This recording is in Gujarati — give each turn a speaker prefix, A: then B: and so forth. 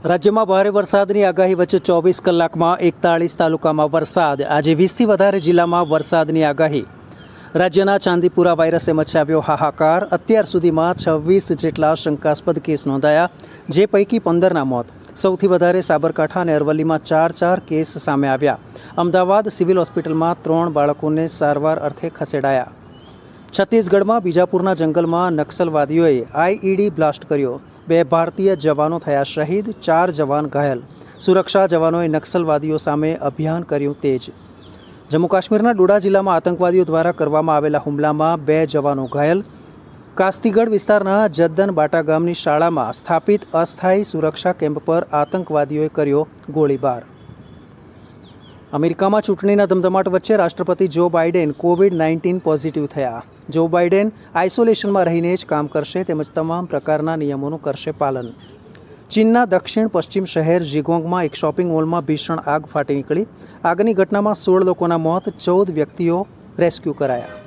A: રાજ્યમાં ભારે વરસાદની આગાહી વચ્ચે 24 કલાકમાં 41 તાલુકામાં વરસાદ. આજે 20થી વધારે જિલ્લામાં વરસાદની આગાહી. રાજ્યના ચાંદીપુરા વાયરસે મચાવ્યો હાહાકાર. અત્યાર સુધીમાં 26 જેટલા શંકાસ્પદ કેસ નોંધાયા, જે પૈકી 15ના મોત. સૌથી વધારે સાબરકાંઠા અને અરવલ્લીમાં 4 કેસ સામે આવ્યા. અમદાવાદ સિવિલ હોસ્પિટલમાં 3 બાળકોને સારવાર અર્થે ખસેડાયા. છત્તીસગઢમાં બીજાપુરના જંગલમાં નક્સલવાદીઓએ આઈઈડી બ્લાસ્ટ કર્યો. 2 ભારતીય જવાનો થયા શહીદ, 4 જવાન ઘાયલ. સુરક્ષા જવાનોએ નક્સલવાદીઓ સામે અભિયાન કર્યું તેજ. જમ્મુ કાશ્મીરના ડોડા જિલ્લામાં આતંકવાદીઓ દ્વારા કરવામાં આવેલા હુમલામાં 2 જવાનો ઘાયલ. કાસ્તીગઢ વિસ્તારના જદ્દન બાટા ગામની શાળામાં સ્થાપિત અસ્થાયી સુરક્ષા કેમ્પ પર આતંકવાદીઓએ કર્યો ગોળીબાર. અમેરિકામાં ચૂંટણીના ધમધમાટ વચ્ચે રાષ્ટ્રપતિ જો બાઇડેન કોવિડ-19 પોઝિટિવ થયા. જો બાઇડેન આઇસોલેશનમાં રહીને જ કામ કરશે, તેમજ તમામ પ્રકારના નિયમોનું કરશે પાલન. ચીનના દક્ષિણ પશ્ચિમ શહેર જિગોંગમાં એક શોપિંગ મોલમાં ભીષણ આગ ફાટી નીકળી. આગની ઘટનામાં 16 લોકોના મોત, 14 વ્યક્તિઓ રેસ્ક્યુ કરાયા.